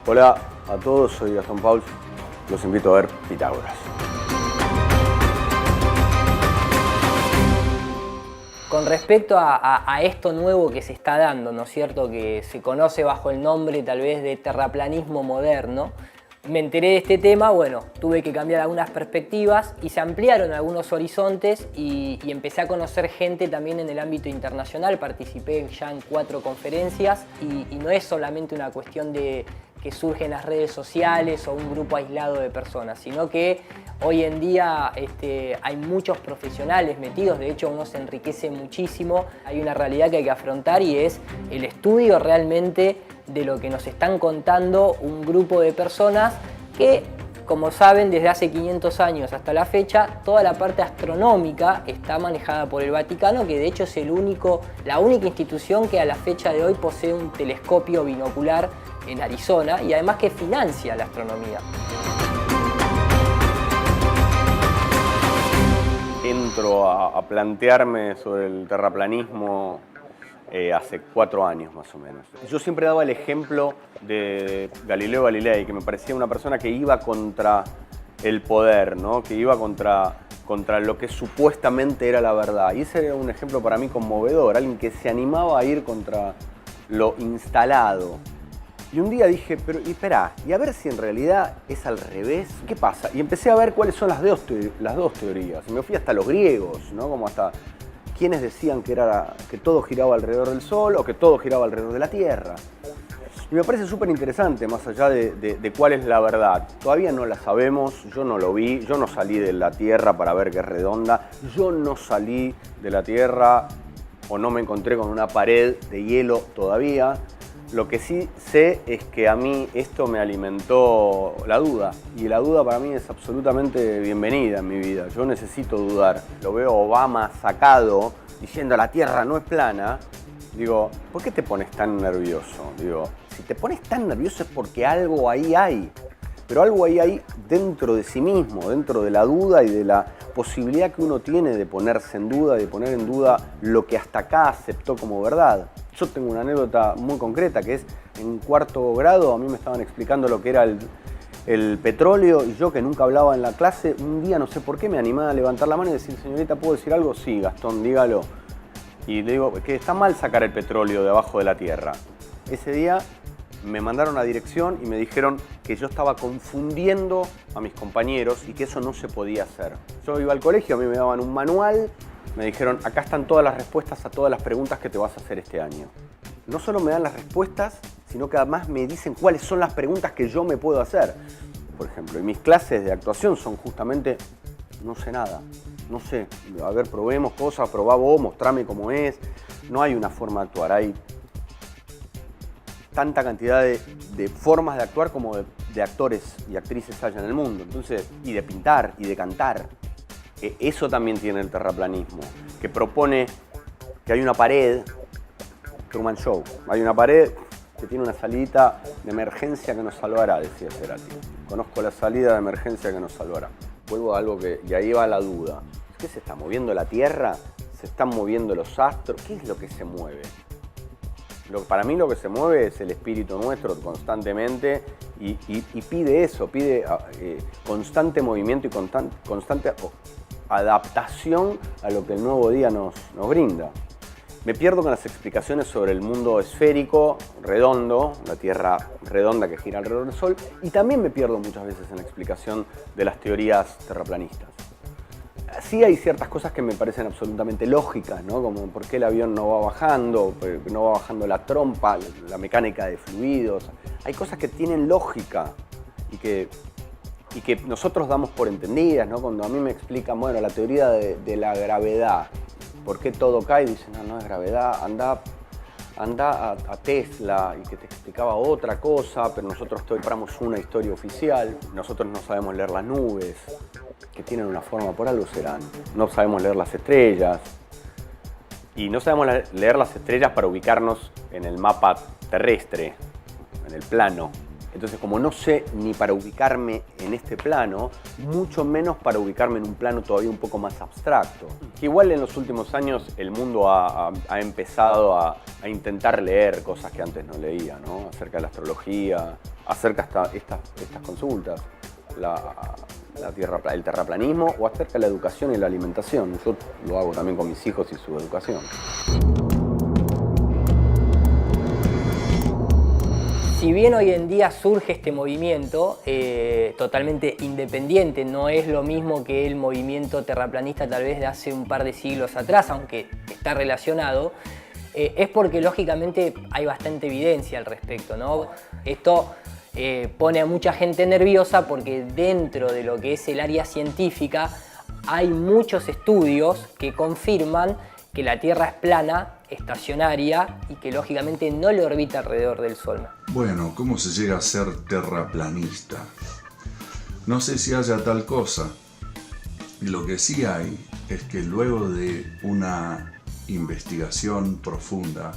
Hola a todos, soy Gastón Pauls. Los invito a ver Pitágoras. Con respecto a esto nuevo que se está dando, ¿no es cierto?, que se conoce bajo el nombre tal vez de terraplanismo moderno, me enteré de este tema, bueno, tuve que cambiar algunas perspectivas y se ampliaron algunos horizontes y empecé a conocer gente también en el ámbito internacional. Participé ya en 4 conferencias y no es solamente una cuestión de que surge en las redes sociales o un grupo aislado de personas, sino que hoy en día hay muchos profesionales metidos. De hecho uno se enriquece muchísimo. Hay una realidad que hay que afrontar y es el estudio realmente de lo que nos están contando un grupo de personas que, como saben, desde hace 500 años hasta la fecha, toda la parte astronómica está manejada por el Vaticano, que de hecho es la única institución que a la fecha de hoy posee un telescopio binocular en Arizona y además que financia la astronomía. Entro a plantearme sobre el terraplanismo hace 4 años más o menos. Yo siempre daba el ejemplo de Galileo Galilei, que me parecía una persona que iba contra el poder, ¿no? Que iba contra lo que supuestamente era la verdad. Y ese era un ejemplo para mí conmovedor, alguien que se animaba a ir contra lo instalado. Y un día dije, pero espera, y a ver si en realidad es al revés, ¿qué pasa? Y empecé a ver cuáles son las dos teorías. Y me fui hasta los griegos, ¿no? Como hasta quienes decían que todo giraba alrededor del Sol o que todo giraba alrededor de la Tierra. Y me parece súper interesante, más allá de cuál es la verdad. Todavía no la sabemos, yo no lo vi, yo no salí de la Tierra para ver que es redonda, yo no salí de la Tierra o no me encontré con una pared de hielo todavía. Lo que sí sé es que a mí esto me alimentó la duda, y la duda para mí es absolutamente bienvenida en mi vida. Yo necesito dudar. Lo veo Obama sacado diciendo la Tierra no es plana. Digo, ¿por qué te pones tan nervioso? Digo, si te pones tan nervioso es porque algo ahí hay. Pero algo ahí hay dentro de sí mismo, dentro de la duda y de la posibilidad que uno tiene de ponerse en duda, de poner en duda lo que hasta acá aceptó como verdad. Yo tengo una anécdota muy concreta, que es en 4º grado a mí me estaban explicando lo que era el petróleo, y yo, que nunca hablaba en la clase, un día no sé por qué me animé a levantar la mano y decir, señorita, ¿puedo decir algo? Sí, Gastón, dígalo. Y le digo que está mal sacar el petróleo de abajo de la tierra. Ese día me mandaron a dirección y me dijeron que yo estaba confundiendo a mis compañeros y que eso no se podía hacer. Yo iba al colegio, a mí me daban un manual, me dijeron, acá están todas las respuestas a todas las preguntas que te vas a hacer este año. No solo me dan las respuestas, sino que además me dicen cuáles son las preguntas que yo me puedo hacer. Por ejemplo, y mis clases de actuación son justamente, no sé nada, no sé, a ver, probemos cosas, probá vos, mostrame cómo es. No hay una forma de actuar, hay tanta cantidad de formas de actuar como de actores y actrices hay en el mundo. Entonces, y de pintar, y de cantar. Eso también tiene el terraplanismo, que propone que hay una pared, Truman Show, hay una pared que tiene una salidita de emergencia que nos salvará, decía Cerati. Conozco la salida de emergencia que nos salvará. Vuelvo a algo y ahí va la duda. ¿Qué se está moviendo la Tierra? ¿Se están moviendo los astros? ¿Qué es lo que se mueve? Para mí lo que se mueve es el espíritu nuestro constantemente y pide eso, pide constante movimiento y constante adaptación a lo que el nuevo día nos brinda. Me pierdo con las explicaciones sobre el mundo esférico, redondo, la Tierra redonda que gira alrededor del Sol, y también me pierdo muchas veces en la explicación de las teorías terraplanistas. Sí hay ciertas cosas que me parecen absolutamente lógicas, ¿no? Como por qué el avión no va bajando la trompa, la mecánica de fluidos. Hay cosas que tienen lógica y que nosotros damos por entendidas, ¿no? Cuando a mí me explican, bueno, la teoría de la gravedad, por qué todo cae, dicen, no es gravedad, anda a Tesla, y que te explicaba otra cosa, pero nosotros compramos una historia oficial, nosotros no sabemos leer las nubes, que tienen una forma, por algo serán, no sabemos leer las estrellas, y no sabemos leer las estrellas para ubicarnos en el mapa terrestre, en el plano Entonces, como no sé ni para ubicarme en este plano, mucho menos para ubicarme en un plano todavía un poco más abstracto. Que igual en los últimos años el mundo ha empezado a intentar leer cosas que antes no leía, ¿no? Acerca de la astrología, acerca de estas consultas, el terraplanismo o acerca de la educación y la alimentación. Yo lo hago también con mis hijos y su educación. Si bien hoy en día surge este movimiento totalmente independiente, no es lo mismo que el movimiento terraplanista tal vez de hace un par de siglos atrás, aunque está relacionado, es porque lógicamente hay bastante evidencia al respecto, ¿no? Esto pone a mucha gente nerviosa porque dentro de lo que es el área científica hay muchos estudios que confirman que la Tierra es plana, estacionaria y que lógicamente no le orbita alrededor del Sol. Bueno, ¿cómo se llega a ser terraplanista? No sé si haya tal cosa. Lo que sí hay es que luego de una investigación profunda,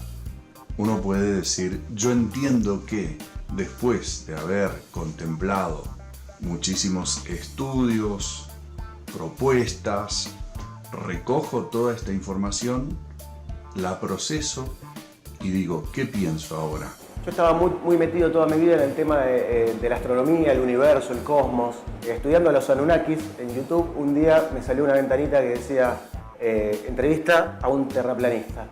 uno puede decir, yo entiendo que después de haber contemplado muchísimos estudios, propuestas, recojo toda esta información, la proceso y digo, ¿qué pienso ahora? Yo estaba muy metido toda mi vida en el tema de la astronomía, el universo, el cosmos. Estudiando a los Anunnakis en YouTube, un día me salió una ventanita que decía entrevista a un terraplanista.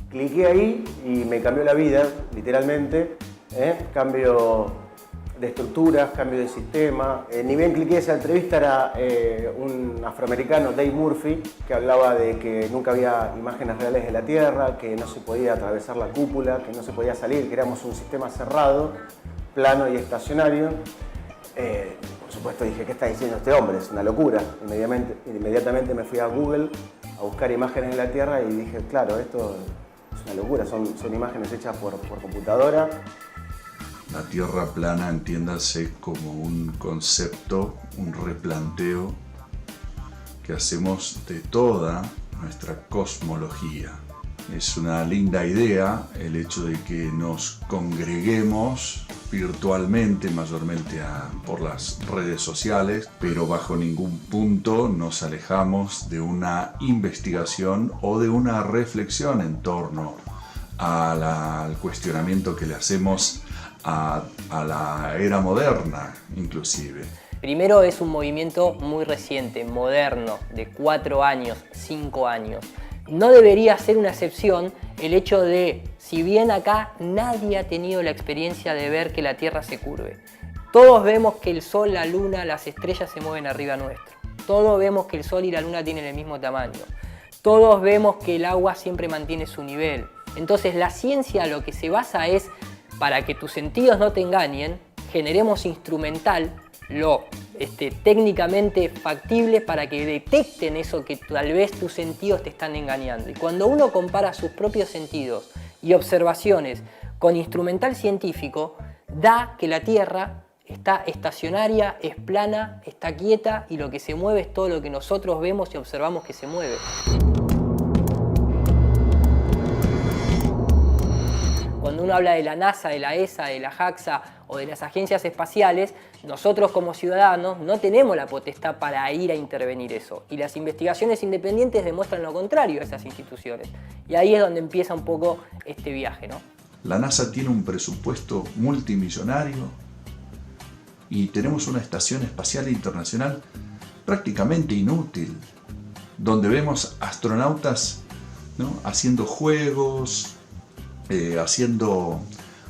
Cliqué ahí y me cambió la vida, literalmente. Cambio de estructuras, cambio de sistema. Ni bien cliqué esa entrevista, era un afroamericano, Dave Murphy, que hablaba de que nunca había imágenes reales de la Tierra, que no se podía atravesar la cúpula, que no se podía salir, que éramos un sistema cerrado, plano y estacionario. Por supuesto dije, ¿qué está diciendo este hombre? Es una locura. Inmediatamente me fui a Google a buscar imágenes de la Tierra y dije, claro, esto es una locura, son imágenes hechas por computadora. La Tierra plana, entiéndase como un concepto, un replanteo que hacemos de toda nuestra cosmología. Es una linda idea el hecho de que nos congreguemos virtualmente, mayormente por las redes sociales, pero bajo ningún punto nos alejamos de una investigación o de una reflexión en torno al cuestionamiento que le hacemos a la era moderna, inclusive. Primero, es un movimiento muy reciente, moderno, de 4 años, 5 años. No debería ser una excepción el hecho de, si bien acá nadie ha tenido la experiencia de ver que la Tierra se curve. Todos vemos que el Sol, la Luna, las estrellas se mueven arriba nuestro. Todos vemos que el Sol y la Luna tienen el mismo tamaño. Todos vemos que el agua siempre mantiene su nivel. Entonces la ciencia lo que se basa es, para que tus sentidos no te engañen, generemos instrumental lo técnicamente factible para que detecten eso que tal vez tus sentidos te están engañando. Y cuando uno compara sus propios sentidos y observaciones con instrumental científico, da que la Tierra está estacionaria, es plana, está quieta y lo que se mueve es todo lo que nosotros vemos y observamos que se mueve. Cuando uno habla de la NASA, de la ESA, de la JAXA o de las agencias espaciales, nosotros como ciudadanos no tenemos la potestad para ir a intervenir eso. Y las investigaciones independientes demuestran lo contrario a esas instituciones. Y ahí es donde empieza un poco este viaje, ¿no? La NASA tiene un presupuesto multimillonario y tenemos una estación espacial internacional prácticamente inútil, donde vemos astronautas, ¿no?, haciendo juegos, haciendo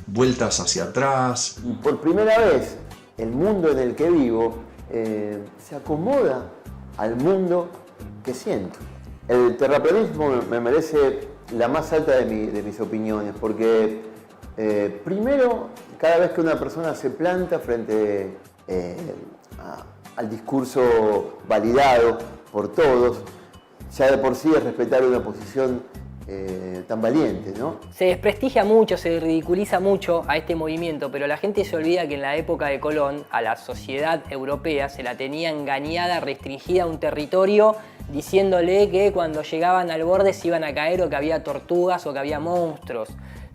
vueltas hacia atrás. Y por primera vez, el mundo en el que vivo se acomoda al mundo que siento. El terraplanismo me merece la más alta de mis opiniones, porque primero, cada vez que una persona se planta frente al discurso validado por todos, ya de por sí es respetar una posición tan valiente, ¿no? Se desprestigia mucho, se ridiculiza mucho a este movimiento, pero la gente se olvida que en la época de Colón a la sociedad europea se la tenía engañada, restringida a un territorio, diciéndole que cuando llegaban al borde se iban a caer o que había tortugas o que había monstruos.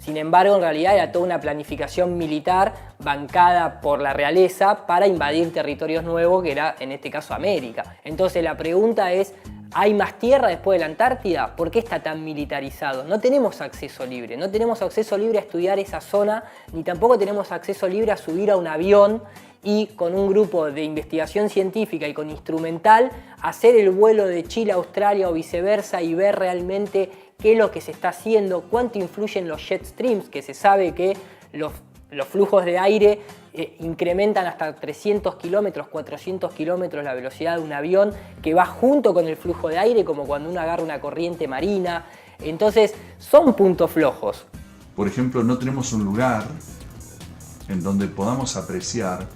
Sin embargo, en realidad era toda una planificación militar bancada por la realeza para invadir territorios nuevos, que era en este caso América. Entonces la pregunta es, ¿hay más tierra después de la Antártida? ¿Por qué está tan militarizado? No tenemos acceso libre, no tenemos acceso libre a estudiar esa zona, ni tampoco tenemos acceso libre a subir a un avión y con un grupo de investigación científica y con instrumental hacer el vuelo de Chile a Australia o viceversa y ver realmente qué es lo que se está haciendo, cuánto influyen los jet streams, que se sabe que los flujos de aire incrementan hasta 300 kilómetros, 400 kilómetros la velocidad de un avión que va junto con el flujo de aire, como cuando uno agarra una corriente marina. Entonces, son puntos flojos. Por ejemplo, no tenemos un lugar en donde podamos apreciar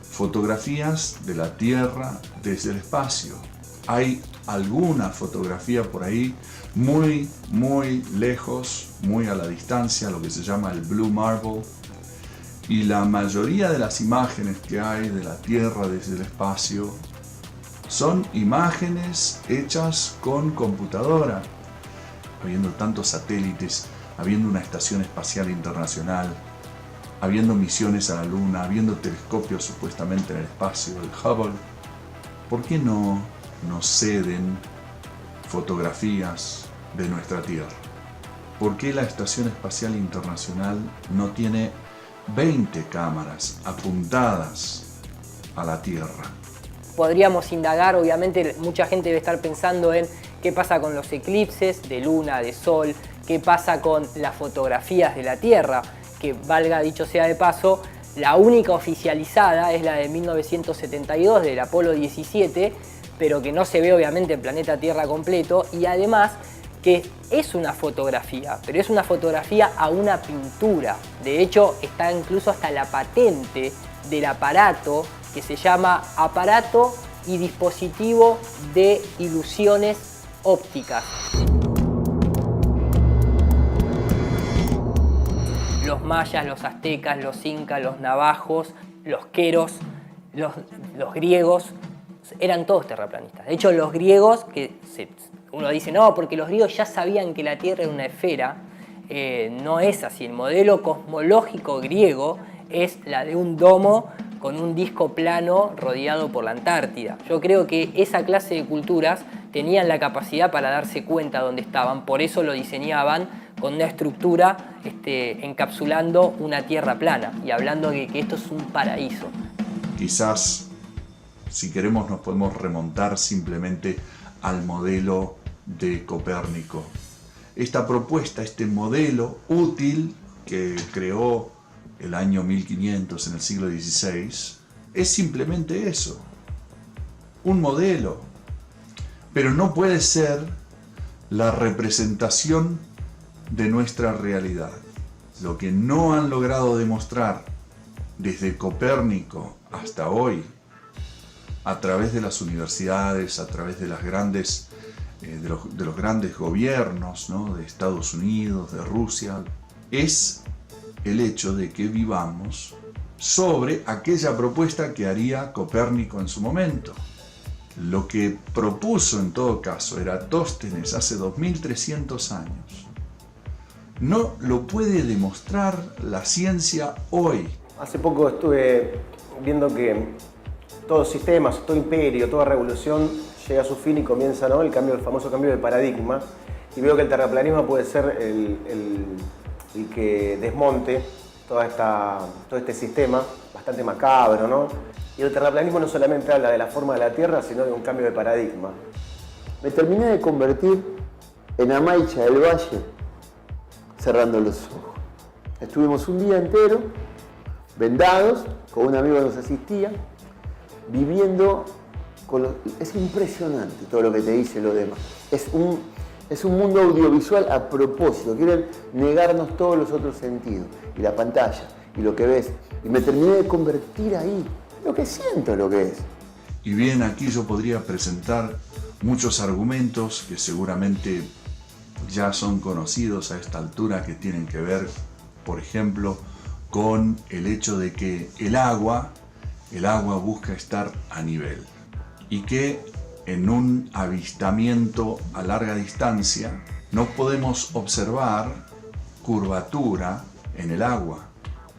fotografías de la Tierra desde el espacio. Hay alguna fotografía por ahí muy lejos, muy a la distancia, lo que se llama el Blue Marble, y la mayoría de las imágenes que hay de la Tierra desde el espacio son imágenes hechas con computadora, habiendo tantos satélites, habiendo una estación espacial internacional, habiendo misiones a la Luna, habiendo telescopios supuestamente en el espacio, el Hubble. ¿Por qué no nos ceden fotografías de nuestra Tierra? ¿Por qué la Estación Espacial Internacional no tiene 20 cámaras apuntadas a la Tierra? Podríamos indagar, obviamente mucha gente debe estar pensando en qué pasa con los eclipses de luna, de sol, qué pasa con las fotografías de la Tierra, que valga dicho sea de paso, la única oficializada es la de 1972 del Apolo 17, pero que no se ve obviamente el planeta Tierra completo, y además que es una fotografía, pero es una fotografía a una pintura. De hecho, está incluso hasta la patente del aparato que se llama Aparato y Dispositivo de Ilusiones Ópticas. Los mayas, los aztecas, los incas, los navajos, los queros, los griegos, eran todos terraplanistas. De hecho, los griegos, uno dice, no, porque los griegos ya sabían que la Tierra era una esfera, no es así. El modelo cosmológico griego es la de un domo con un disco plano rodeado por la Antártida. Yo creo que esa clase de culturas tenían la capacidad para darse cuenta dónde estaban, por eso lo diseñaban con una estructura encapsulando una Tierra plana y hablando de que esto es un paraíso. Quizás, si queremos, nos podemos remontar simplemente al modelo de Copérnico. Esta propuesta, este modelo útil que creó el año 1500 en el siglo XVI, es simplemente eso, un modelo, pero no puede ser la representación de nuestra realidad. Lo que no han logrado demostrar desde Copérnico hasta hoy, a través de las universidades, a través de las grandes, de los grandes gobiernos, ¿no?, de Estados Unidos, de Rusia, es el hecho de que vivamos sobre aquella propuesta que haría Copérnico en su momento. Lo que propuso en todo caso Eratóstenes hace 2300 años. No lo puede demostrar la ciencia hoy. Hace poco estuve viendo que todo sistema, todo imperio, toda revolución llega a su fin y comienza, ¿no?, el famoso cambio de paradigma. Y veo que el terraplanismo puede ser el que desmonte todo este sistema bastante macabro, ¿no? Y el terraplanismo no solamente habla de la forma de la Tierra, sino de un cambio de paradigma. Me terminé de convertir en Amaicha del Valle cerrando los ojos. Estuvimos un día entero vendados, con un amigo que nos asistía, viviendo es impresionante todo lo que te dice lo demás. Es un mundo audiovisual a propósito, quieren negarnos todos los otros sentidos, y la pantalla, y lo que ves, y me terminé de convertir ahí, lo que siento lo que es. Y bien, aquí yo podría presentar muchos argumentos que seguramente ya son conocidos a esta altura, que tienen que ver, por ejemplo, con el hecho de que el agua busca estar a nivel, y que en un avistamiento a larga distancia no podemos observar curvatura en el agua.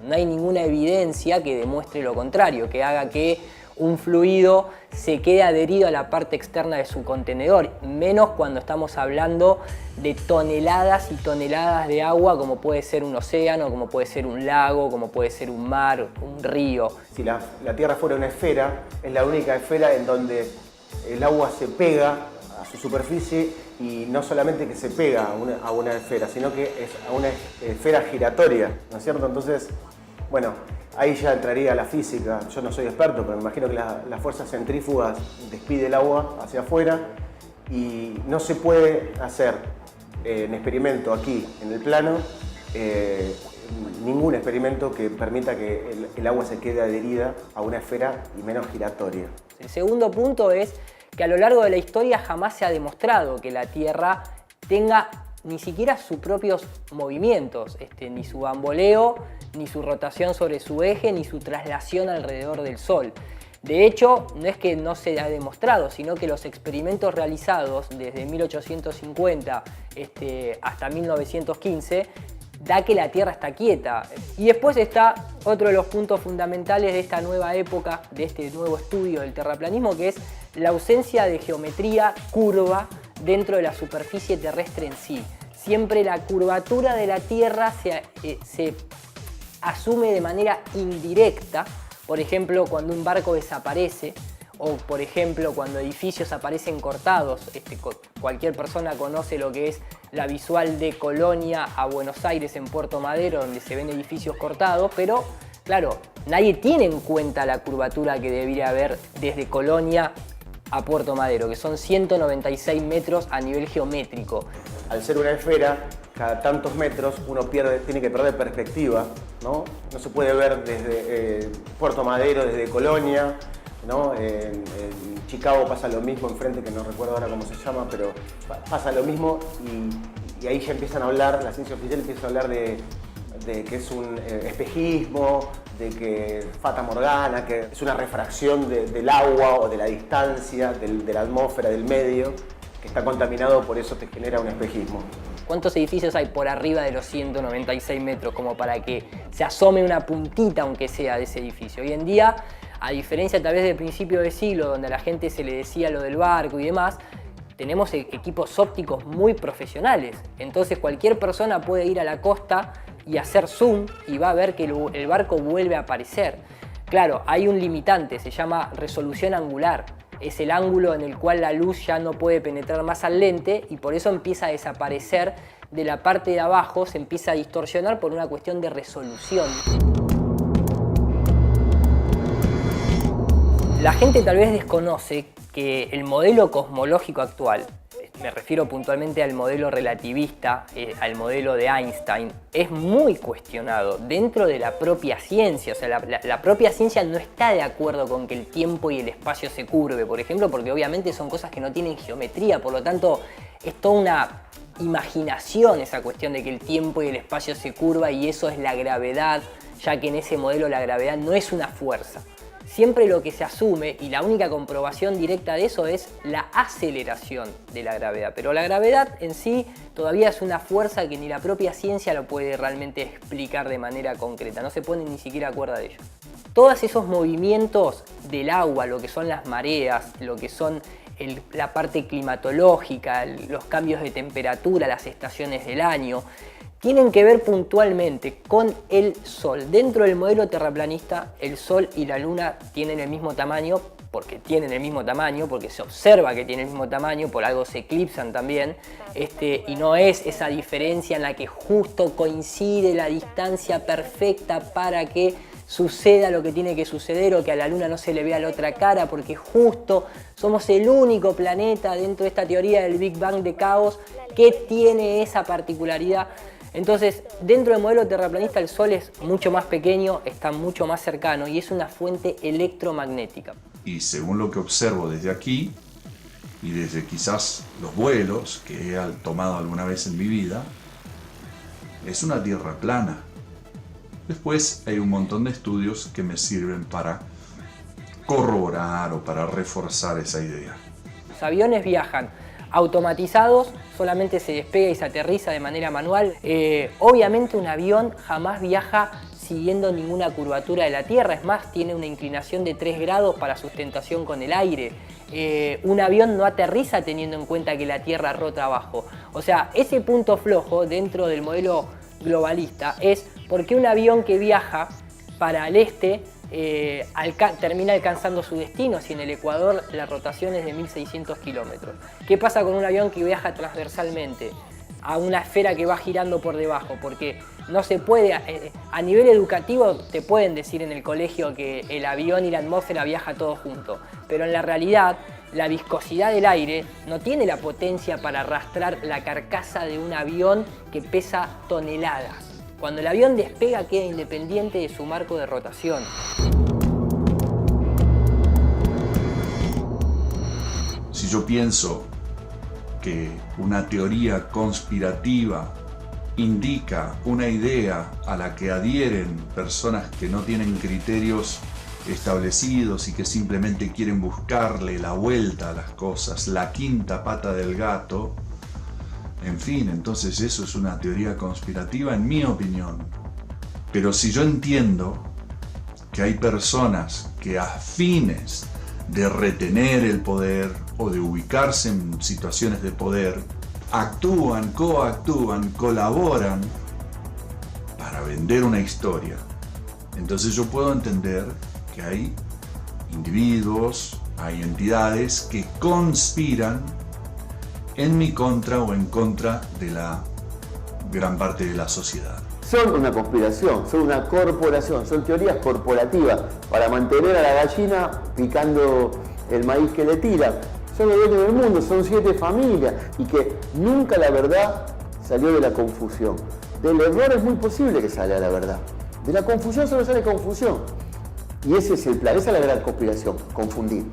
No hay ninguna evidencia que demuestre lo contrario, que haga que un fluido se quede adherido a la parte externa de su contenedor, menos cuando estamos hablando de toneladas y toneladas de agua, como puede ser un océano, como puede ser un lago, como puede ser un mar, un río. Si la Tierra fuera una esfera, es la única esfera en donde el agua se pega a su superficie, y no solamente que se pega a una esfera, sino que es a una esfera giratoria, ¿no es cierto? Entonces, bueno, ahí ya entraría la física. Yo no soy experto, pero me imagino que las fuerzas centrífugas despide el agua hacia afuera, y no se puede hacer en experimento aquí en el plano ningún experimento que permita que el agua se quede adherida a una esfera y menos giratoria. El segundo punto es que a lo largo de la historia jamás se ha demostrado que la Tierra tenga ni siquiera sus propios movimientos, ni su bamboleo, ni su rotación sobre su eje, ni su traslación alrededor del Sol. De hecho, no es que no se ha demostrado, sino que los experimentos realizados desde 1850 hasta 1915 da que la Tierra está quieta. Y después está otro de los puntos fundamentales de esta nueva época, de este nuevo estudio del terraplanismo, que es la ausencia de geometría curva dentro de la superficie terrestre en sí. Siempre la curvatura de la Tierra se asume de manera indirecta, por ejemplo, cuando un barco desaparece, o por ejemplo cuando edificios aparecen cortados. Cualquier persona conoce lo que es la visual de Colonia a Buenos Aires en Puerto Madero, donde se ven edificios cortados, pero claro, nadie tiene en cuenta la curvatura que debería haber desde Colonia a Puerto Madero, que son 196 metros a nivel geométrico. Al ser una esfera, cada tantos metros uno tiene que perder perspectiva, ¿no? No se puede ver desde Puerto Madero, desde Colonia, ¿no? En Chicago pasa lo mismo, enfrente, que no recuerdo ahora cómo se llama, pero pasa lo mismo, y ahí ya empiezan a hablar, la ciencia oficial empieza a hablar de que es un espejismo, de que Fata Morgana, que es una refracción del agua o de la distancia, de la atmósfera, del medio, que está contaminado, por eso te genera un espejismo. ¿Cuántos edificios hay por arriba de los 196 metros como para que se asome una puntita, aunque sea, de ese edificio? Hoy en día, a diferencia tal vez del principio de siglo, donde a la gente se le decía lo del barco y demás, tenemos equipos ópticos muy profesionales. Entonces cualquier persona puede ir a la costa y hacer zoom y va a ver que el barco vuelve a aparecer. Claro, hay un limitante, se llama resolución angular. Es el ángulo en el cual la luz ya no puede penetrar más al lente, y por eso empieza a desaparecer de la parte de abajo, se empieza a distorsionar por una cuestión de resolución. La gente tal vez desconoce que el modelo cosmológico actual, me refiero puntualmente al modelo relativista, al modelo de Einstein, es muy cuestionado dentro de la propia ciencia. O sea, la propia ciencia no está de acuerdo con que el tiempo y el espacio se curve, por ejemplo, porque obviamente son cosas que no tienen geometría, por lo tanto es toda una imaginación esa cuestión de que el tiempo y el espacio se curva, y eso es la gravedad, ya que en ese modelo la gravedad no es una fuerza. Siempre lo que se asume, y la única comprobación directa de eso, es la aceleración de la gravedad. Pero la gravedad en sí todavía es una fuerza que ni la propia ciencia lo puede realmente explicar de manera concreta. No se pone ni siquiera a cuerda de ello. Todos esos movimientos del agua, lo que son las mareas, lo que son la parte climatológica, los cambios de temperatura, las estaciones del año, tienen que ver puntualmente con el Sol. Dentro del modelo terraplanista, el Sol y la Luna tienen el mismo tamaño, porque se observa que tienen el mismo tamaño, por algo se eclipsan también, y no es esa diferencia en la que justo coincide la distancia perfecta para que suceda lo que tiene que suceder, o que a la Luna no se le vea la otra cara, porque justo somos el único planeta dentro de esta teoría del Big Bang de caos que tiene esa particularidad. Entonces, dentro del modelo terraplanista, el Sol es mucho más pequeño, está mucho más cercano y es una fuente electromagnética. Y según lo que observo desde aquí, y desde quizás los vuelos que he tomado alguna vez en mi vida, es una Tierra plana. Después hay un montón de estudios que me sirven para corroborar o para reforzar esa idea. Los aviones viajan automatizados, solamente se despega y se aterriza de manera manual. Obviamente un avión jamás viaja siguiendo ninguna curvatura de la Tierra, es más, tiene una inclinación de 3 grados para sustentación con el aire. Un avión no aterriza teniendo en cuenta que la Tierra rota abajo. O sea, ese punto flojo dentro del modelo globalista es porque un avión que viaja para el este termina alcanzando su destino si en el Ecuador la rotación es de 1600 kilómetros. ¿Qué pasa con un avión que viaja transversalmente a una esfera que va girando por debajo? Porque no se puede, a nivel educativo te pueden decir en el colegio que el avión y la atmósfera viajan todos juntos, pero en la realidad la viscosidad del aire no tiene la potencia para arrastrar la carcasa de un avión que pesa toneladas. Cuando el avión despega queda independiente de su marco de rotación. Si yo pienso que una teoría conspirativa indica una idea a la que adhieren personas que no tienen criterios establecidos y que simplemente quieren buscarle la vuelta a las cosas, la quinta pata del gato, en fin, entonces eso es una teoría conspirativa en mi opinión. Pero si yo entiendo que hay personas que a fines de retener el poder o de ubicarse en situaciones de poder, actúan, coactúan, colaboran para vender una historia, entonces yo puedo entender que hay individuos, hay entidades que conspiran en mi contra o en contra de la gran parte de la sociedad. Son una conspiración, son una corporación, son teorías corporativas para mantener a la gallina picando el maíz que le tira. Son los dueños del mundo, son 7 familias y que nunca la verdad salió de la confusión. Del error es muy posible que salga la verdad. De la confusión solo sale confusión. Y ese es el plan, esa es la gran conspiración, confundir.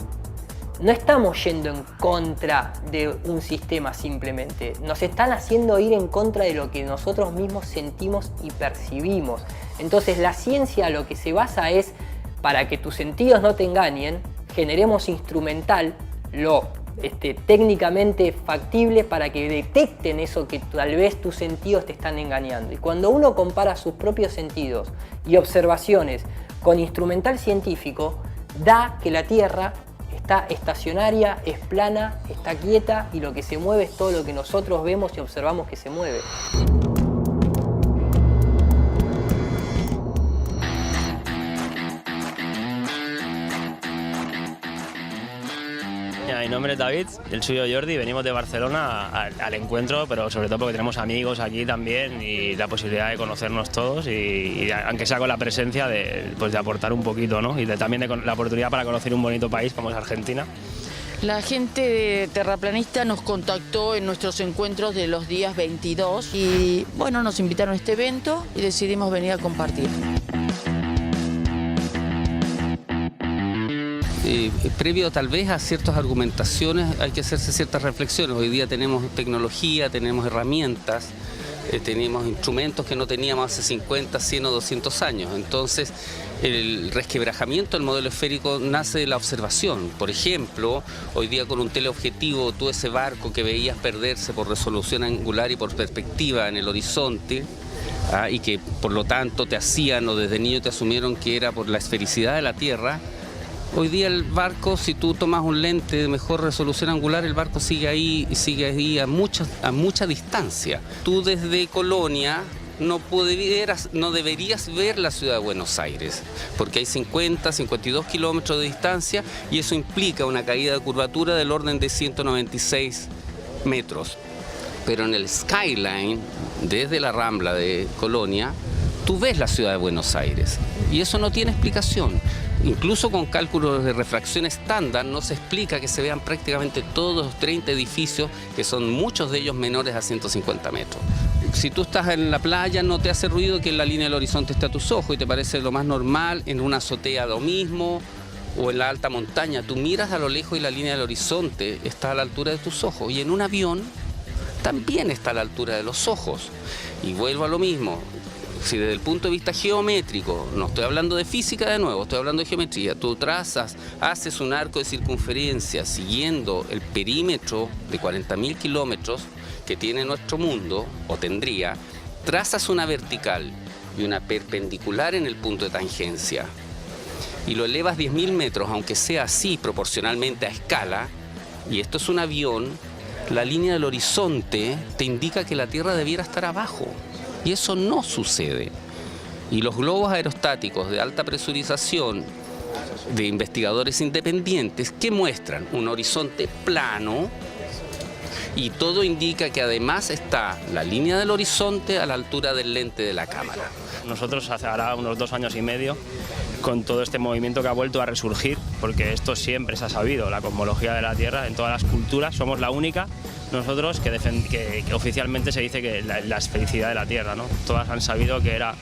No estamos yendo en contra de un sistema simplemente, nos están haciendo ir en contra de lo que nosotros mismos sentimos y percibimos. Entonces la ciencia lo que se basa es, para que tus sentidos no te engañen, generemos instrumental lo técnicamente factible para que detecten eso que tal vez tus sentidos te están engañando. Y cuando uno compara sus propios sentidos y observaciones con instrumental científico, da que la Tierra está estacionaria, es plana, está quieta y lo que se mueve es todo lo que nosotros vemos y observamos que se mueve. Mi nombre es David, el suyo Jordi, venimos de Barcelona al encuentro, pero sobre todo porque tenemos amigos aquí también y la posibilidad de conocernos todos y aunque sea con la presencia de aportar un poquito, ¿no? Y también la oportunidad para conocer un bonito país como es Argentina. La gente de Terraplanista nos contactó en nuestros encuentros de los días 22 y bueno, nos invitaron a este evento y decidimos venir a compartir. Previo tal vez a ciertas argumentaciones hay que hacerse ciertas reflexiones. Hoy día tenemos tecnología, tenemos herramientas, tenemos instrumentos que no teníamos hace 50, 100 o 200 años. Entonces el resquebrajamiento del modelo esférico nace de la observación. Por ejemplo, hoy día con un teleobjetivo tú ese barco que veías perderse por resolución angular y por perspectiva en el horizonte, y que por lo tanto te hacían o desde niño te asumieron que era por la esfericidad de la Tierra. Hoy día el barco, si tú tomas un lente de mejor resolución angular, el barco sigue ahí a mucha distancia. Tú desde Colonia no deberías ver la ciudad de Buenos Aires, porque hay 50, 52 kilómetros de distancia y eso implica una caída de curvatura del orden de 196 metros. Pero en el skyline, desde la Rambla de Colonia, tú ves la ciudad de Buenos Aires y eso no tiene explicación. Incluso con cálculos de refracción estándar no se explica que se vean prácticamente todos los 30 edificios, que son muchos de ellos menores a 150 metros. Si tú estás en la playa no te hace ruido que en la línea del horizonte esté a tus ojos y te parece lo más normal, en una azotea lo mismo o en la alta montaña. Tú miras a lo lejos y la línea del horizonte está a la altura de tus ojos y en un avión también está a la altura de los ojos. Y vuelvo a lo mismo. Si desde el punto de vista geométrico, no estoy hablando de física de nuevo, estoy hablando de geometría, tú trazas, haces un arco de circunferencia siguiendo el perímetro de 40.000 kilómetros que tiene nuestro mundo, o tendría, trazas una vertical y una perpendicular en el punto de tangencia y lo elevas 10.000 metros, aunque sea así proporcionalmente a escala, y esto es un avión, la línea del horizonte te indica que la Tierra debiera estar abajo. Y eso no sucede. Y los globos aerostáticos de alta presurización de investigadores independientes que muestran un horizonte plano y todo indica que además está la línea del horizonte a la altura del lente de la cámara. Nosotros hace ahora unos 2 años y medio, con todo este movimiento que ha vuelto a resurgir, porque esto siempre se ha sabido, la cosmología de la Tierra en todas las culturas, somos la única nosotros que oficialmente se dice que la esfericidad de la Tierra, ¿no? Todas han sabido que era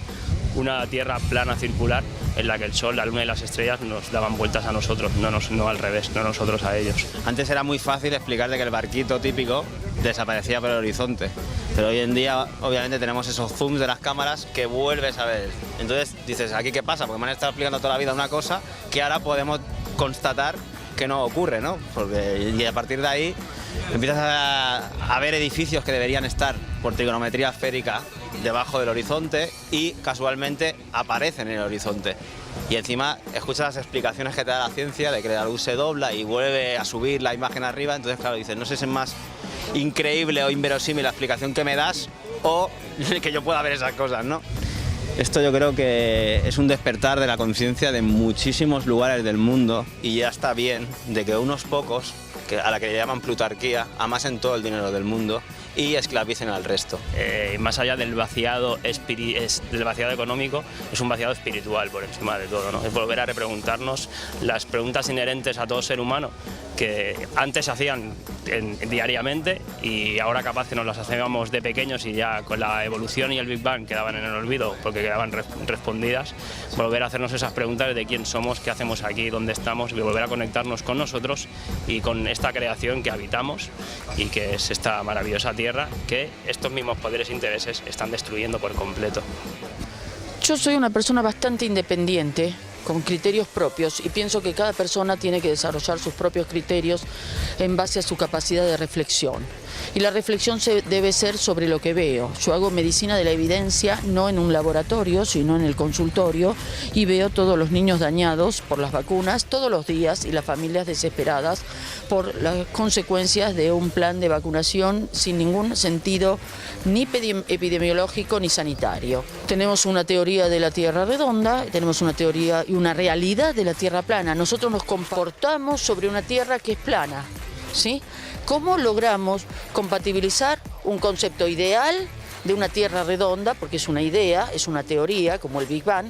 una Tierra plana circular en la que el Sol, la Luna y las estrellas nos daban vueltas a nosotros, no al revés, no nosotros a ellos. Antes era muy fácil explicarte que el barquito típico desaparecía por el horizonte, pero hoy en día obviamente tenemos esos zooms de las cámaras que vuelves a ver. Entonces dices, ¿aquí qué pasa? Porque me han estado explicando toda la vida una cosa que ahora podemos constatar que no ocurre, ¿no? Y a partir de ahí empiezas a ver edificios que deberían estar por trigonometría esférica debajo del horizonte y casualmente aparecen en el horizonte. Y encima escuchas las explicaciones que te da la ciencia de que la luz se dobla y vuelve a subir la imagen arriba, entonces claro, dices, no sé si es más increíble o inverosímil la explicación que me das o que yo pueda ver esas cosas, ¿no? Esto yo creo que es un despertar de la conciencia de muchísimos lugares del mundo y ya está bien de que unos pocos, a la que le llaman plutarquía, amasen todo el dinero del mundo y esclavicen al resto. Más allá del vaciado económico, es un vaciado espiritual por encima de todo, ¿no? Es volver a repreguntarnos las preguntas inherentes a todo ser humano que antes se hacían diariamente y ahora capaz que nos las hacíamos de pequeños y ya con la evolución y el Big Bang quedaban en el olvido porque quedaban respondidas. Volver a hacernos esas preguntas de quién somos, qué hacemos aquí, dónde estamos y volver a conectarnos con nosotros y con esta creación que habitamos y que es esta maravillosa Tierra que estos mismos poderes e intereses están destruyendo por completo. Yo soy una persona bastante independiente, con criterios propios, y pienso que cada persona tiene que desarrollar sus propios criterios en base a su capacidad de reflexión. Y la reflexión debe ser sobre lo que veo. Yo hago medicina de la evidencia, no en un laboratorio, sino en el consultorio, y veo todos los niños dañados por las vacunas todos los días y las familias desesperadas por las consecuencias de un plan de vacunación sin ningún sentido ni epidemiológico ni sanitario. Tenemos una teoría de la Tierra redonda, tenemos una teoría y una realidad de la Tierra plana. Nosotros nos comportamos sobre una Tierra que es plana, ¿sí? ¿Cómo logramos compatibilizar un concepto ideal de una Tierra redonda, porque es una idea, es una teoría, como el Big Bang,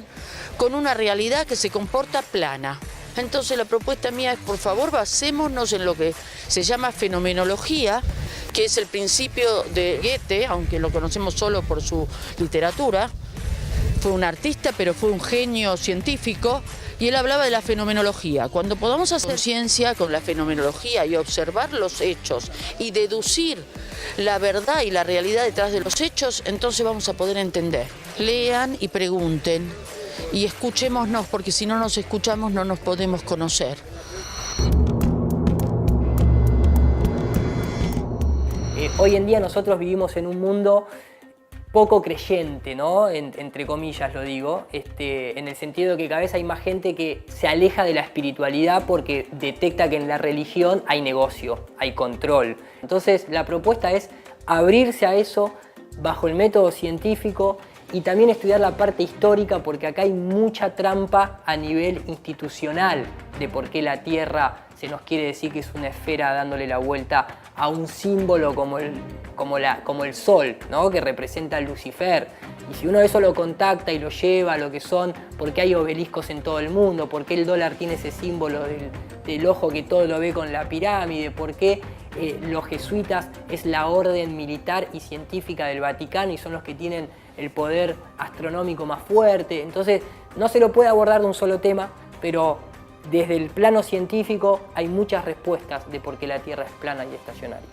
con una realidad que se comporta plana? Entonces la propuesta mía es, por favor, basémonos en lo que se llama fenomenología, que es el principio de Goethe, aunque lo conocemos solo por su literatura. Fue un artista, pero fue un genio científico, y él hablaba de la fenomenología. Cuando podamos hacer ciencia con la fenomenología y observar los hechos y deducir la verdad y la realidad detrás de los hechos, entonces vamos a poder entender. Lean y pregunten y escuchémonos, porque si no nos escuchamos no nos podemos conocer. Hoy en día nosotros vivimos en un mundo poco creyente, ¿no? Entre comillas lo digo, en el sentido de que cada vez hay más gente que se aleja de la espiritualidad porque detecta que en la religión hay negocio, hay control. Entonces la propuesta es abrirse a eso bajo el método científico y también estudiar la parte histórica, porque acá hay mucha trampa a nivel institucional de por qué la Tierra se nos quiere decir que es una esfera dándole la vuelta a un símbolo como el Sol, ¿no? Que representa a Lucifer. Y si uno eso lo contacta y lo lleva a lo que son, ¿por qué hay obeliscos en todo el mundo? ¿Por qué el dólar tiene ese símbolo del ojo que todo lo ve con la pirámide? ¿Por qué los jesuitas es la orden militar y científica del Vaticano y son los que tienen el poder astronómico más fuerte? Entonces no se lo puede abordar de un solo tema, pero desde el plano científico hay muchas respuestas de por qué la Tierra es plana y estacionaria.